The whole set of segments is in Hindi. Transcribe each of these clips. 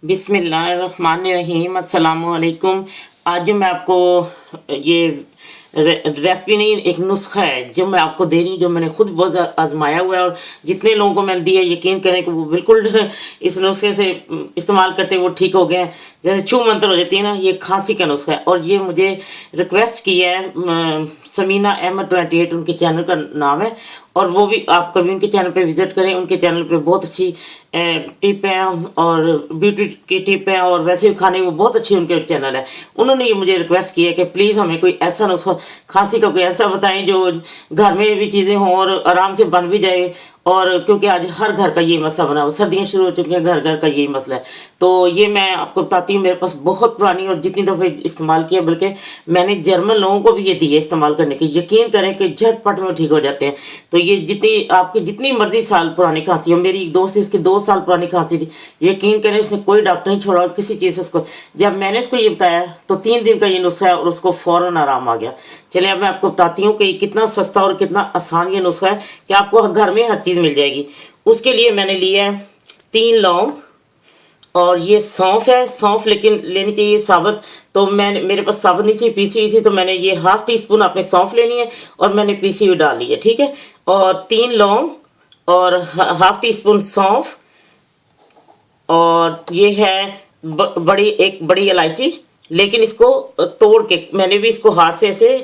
बिस्मिल्लाहिर्रहमानिर्रहीम अस्सलाम वालेकुम। आज जो मैं आपको ये रेसिपी नहीं, एक नुस्खा है जो मैं आपको दे रही हूँ, जो मैंने खुद बहुत आजमाया हुआ है और जितने लोगों को मैंने दिया यकीन करें कि वो बिल्कुल इस नुस्खे से इस्तेमाल करते वो ठीक हो गए हैं। जैसे छू मंतर हो जाती है ना, ये खांसी का नुस्खा है। और ये मुझे रिक्वेस्ट किया है समीना अहमद 28, उनके चैनल का नाम है। और वो भी आप कभी उनके चैनल पे विजिट करें, उनके चैनल पे बहुत अच्छी टिप है और ब्यूटी की टिप है और वैसे भी खाने में बहुत अच्छी उनके चैनल है। उन्होंने ये मुझे रिक्वेस्ट किया कि प्लीज़ हमें कोई ऐसा नुस्खा खांसी का कोई ऐसा बताएं जो घर में भी चीज़ें हों और आराम से बन भी जाए। और क्योंकि आज हर घर का ये मसला बना हुआ, सर्दियाँ शुरू हो चुकी हैं, घर घर का यही मसला है। तो ये मैं आपको बताती हूँ, मेरे पास बहुत पुरानी और जितनी दफ़े इस्तेमाल किया, बल्कि मैंने जर्मन लोगों को भी ये दी है इस्तेमाल करने की। यकीन करें कि झटपट में ठीक हो जाते हैं। तो ये जितनी आपकी जितनी मर्जी साल पुरानी खांसी हो, मेरी एक दोस्त इसकी 2 साल पुरानी खांसी थी, यकीन करें इसने कोई डॉक्टर नहीं छोड़ा और किसी चीज़ से उसको, जब मैंने उसको ये बताया तो 3 दिन का ये नुस्खा है और उसको फौरन आराम आ गया। चलिए अब मैं आपको बताती हूँ कि कितना सस्ता और कितना आसान ये नुस्खा है कि आपको घर में हर चीज़ मिल जाएगी। उसके लिए मैंने लिया है 3 लौंग और ये सौंफ है। सौंफ लेकिन लेनी चाहिए साबुत, तो मैंने, मेरे पास साबुत नहीं थी, पीसी हुई थी, तो मैंने ये 1/2 टीस्पून आपने सौंफ लेनी है और मैंने पीसी हुई डाल ली है, ठीक है। और 3 लौंग और 1/2 टीस्पून सौंफ और ये है एक बड़ी इलायची। लेकिन इसको तोड़ के, मैंने भी इसको हाथ से ऐसे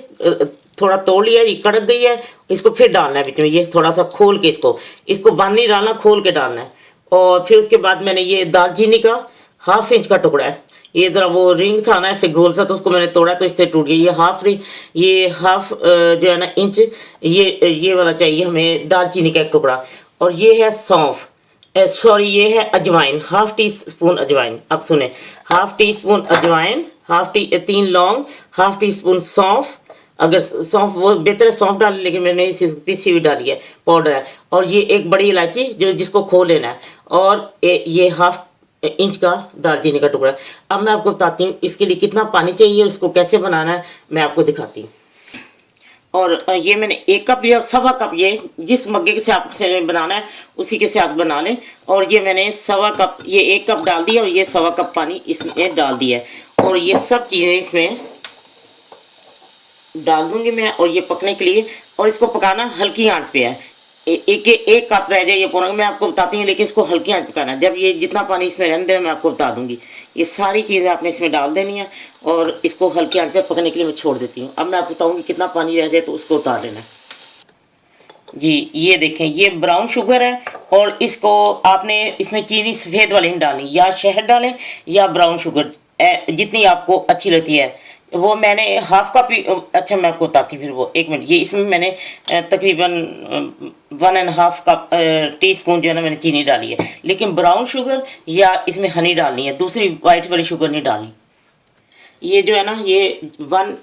थोड़ा तोड़ लिया, ये कड़क गई है, इसको फिर डालना है बीच में, ये थोड़ा सा खोल के इसको बंद नहीं डालना, खोल के डालना है। और फिर उसके बाद मैंने ये दालचीनी का 1/2 इंच का टुकड़ा है, ये जरा वो रिंग था ना ऐसे गोल सा, तो उसको मैंने तोड़ा तो इससे टूट गया। ये हाफ जो है ना इंच, ये वाला चाहिए हमें दालचीनी का एक टुकड़ा। और ये है सौंफ, सॉरी ये है अजवाइन, 1/2 टीस्पून अजवाइन। अब सुने, 1/2 टीस्पून अजवाइन, 3 लौंग, 1/2 टीस्पून सौंफ। अगर सौंफ वो बेहतर है सौंफ डाल, लेकिन मैंने इसी पीसी हुई डाली है, पाउडर है। और ये एक बड़ी इलायची जिसको खो लेना है। और ये 1/2 इंच का दालचीनी का टुकड़ा। अब मैं आपको बताती हूँ इसके लिए कितना पानी चाहिए, उसको कैसे बनाना है मैं आपको दिखाती हूँ। और ये मैंने 1 कप लिया और 1/2 कप, ये जिस मग्गे से आपसे बनाना है उसी के से आप बना लें। और ये मैंने 1/2 कप, ये 1 कप डाल दिया और ये 1/2 कप पानी इसमें डाल दिया है। और ये सब चीज़ें इसमें डाल दूंगी मैं, और ये पकने के लिए, और इसको पकाना हल्की आंच पे है। एक कप रह जाए ये पूरा, मैं आपको बताती हूँ, लेकिन इसको हल्की आंच पकाना है। जब ये जितना पानी इसमें रहने देना मैं आपको बता दूंगी। ये सारी चीज़ें आपने इसमें डाल देनी है और इसको हल्की आंच पे पकने के लिए मैं छोड़ देती हूँ। अब मैं आपको बताऊँगी कितना पानी रह जाए तो उसको उतार लेना है। जी ये देखें, ये ब्राउन शुगर है और इसको आपने इसमें चीनी सफ़ेद वाली नहीं डालनी, या शहद डालें या ब्राउन शुगर, जितनी आपको अच्छी लगती है वो। मैंने 1/2 कप, अच्छा मैं आपको बताती फिर वो, 1 मिनट। ये इसमें मैंने तकरीबन 1.5 कप टीस्पून जो है ना मैंने चीनी डाली है, लेकिन ब्राउन शुगर या इसमें हनी डालनी है, दूसरी वाइट वाली शुगर नहीं डालनी। ये जो है ना, ये 1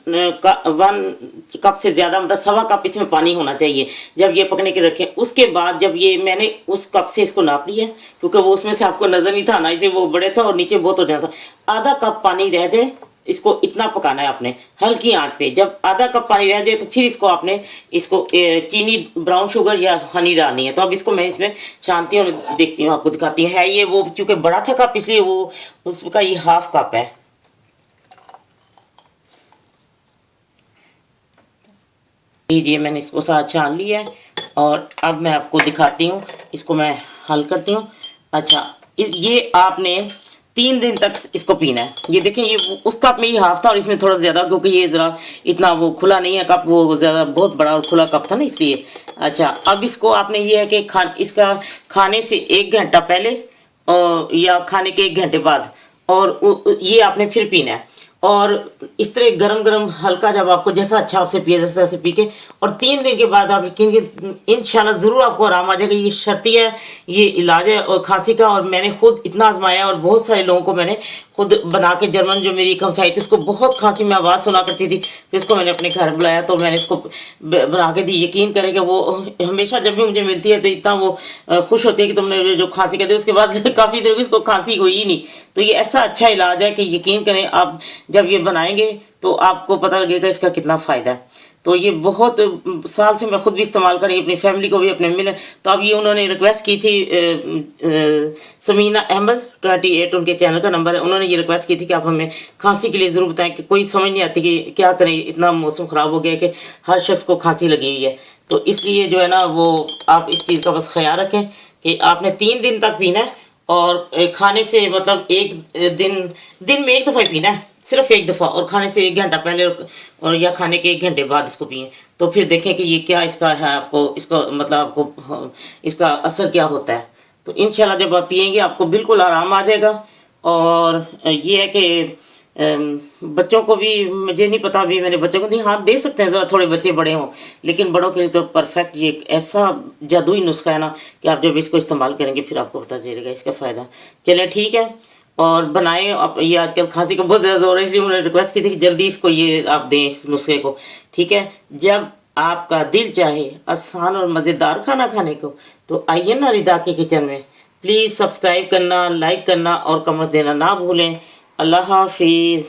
कप से ज़्यादा, मतलब 1/2 कप इसमें पानी होना चाहिए जब ये पकने के रखें। उसके बाद जब ये मैंने उस कप से इसको नाप लिया, क्योंकि वो उसमें से आपको नज़र नहीं था ना, इसे वो बड़े था और नीचे बहुत हो जाता। आधा कप पानी रह जाए, इसको इतना पकाना है आपने हल्की आंच पे। जब आधा कप पानी रह जाए तो फिर इसको आपने चीनी, ब्राउन शुगर या हनी डालनी है। तो अब इसको मैं इसमें छानती हूँ, देखती हूँ, आपको दिखाती हूँ। है ये वो, चूंकि बड़ा था कप इसलिए वो उसका ये 1/2 कप है। लीजिए मैंने इसको साथ छान लिया है और अब मैं आपको दिखाती हूँ, इसको मैं हल करती हूँ। अच्छा, ये आपने 3 दिन तक इसको पीना है। ये देखें, ये उस कप में ये 1/2 था और इसमें थोड़ा ज़्यादा, क्योंकि ये ज़रा इतना वो खुला नहीं है कप, वो ज़्यादा बहुत बड़ा और खुला कप था ना, इसलिए। अच्छा, अब इसको आपने ये है कि इसका खाने से 1 घंटा पहले या खाने के 1 घंटे बाद, और ये आपने फिर पीना है। और इस तरह गरम गरम हल्का, जब आपको जैसा अच्छा आपसे पिए जैसे तरह से पी के, और 3 दिन के बाद आप यकीन इंशाल्लाह ज़रूर आपको आराम आ जाएगा। ये शर्ती है, ये इलाज है और खांसी का। और मैंने खुद इतना आजमाया और बहुत सारे लोगों को मैंने खुद बना के, जर्मन जो मेरी एक हमसाई थी उसको बहुत खांसी में आवाज़ सुना करती थी, फिर उसको मैंने अपने घर बुलाया तो मैंने इसको बना के दी। यकीन करें कि वो हमेशा जब भी मुझे मिलती है तो इतना वो खुश होती है कि तुमने जो खांसी कहते, उसके बाद काफ़ी देर इसको खांसी हुई ही नहीं। तो ये ऐसा अच्छा इलाज है कि यकीन करें आप जब ये बनाएंगे तो आपको पता लगेगा इसका कितना फ़ायदा है। तो ये बहुत साल से मैं खुद भी इस्तेमाल करी, अपनी फैमिली को भी, अपने मिले। तो अब ये उन्होंने रिक्वेस्ट की थी, समीना अहमद 28 उनके चैनल का नंबर है। उन्होंने ये रिक्वेस्ट की थी कि आप हमें खांसी के लिए ज़रूर बताएं, कि कोई समझ नहीं आती कि क्या करें, इतना मौसम ख़राब हो गया कि हर शख्स को खांसी लगी हुई है। तो इसलिए जो है ना वो आप इस चीज़ का बस ख्याल रखें कि आपने 3 दिन तक पीना है, और खाने से मतलब एक दिन में 1 दफ़ा ही पीना है, सिर्फ 1 दफ़ा, और खाने से 1 घंटा पहले और या खाने के 1 घंटे बाद इसको पिए। तो फिर देखें कि ये क्या इसका है, आपको इसका मतलब आपको इसका असर क्या होता है। तो इंशाल्लाह जब आप पिएंगे आपको बिल्कुल आराम आ जाएगा। और ये है कि बच्चों को भी, मुझे नहीं पता, अभी मैंने बच्चों को नहीं, हाँ दे सकते हैं ज़रा थोड़े बच्चे बड़े हों, लेकिन बड़ों के लिए तो परफेक्ट ये एक ऐसा जादुई नुस्खा है ना कि आप जब इसको इस्तेमाल करेंगे फिर आपको पता चलेगा इसका फ़ायदा। चले ठीक है, और बनाए आप। ये आजकल खांसी का बहुत ज़्यादा जोर है, इसलिए उन्होंने रिक्वेस्ट की थी कि जल्दी इसको ये आप दें इस नुस्खे को, ठीक है। जब आपका दिल चाहे आसान और मज़ेदार खाना खाने को, तो आइए ना रिदा के किचन में। प्लीज़ सब्सक्राइब करना, लाइक करना और कमेंट्स देना ना भूलें। अल्लाह हाफिज़।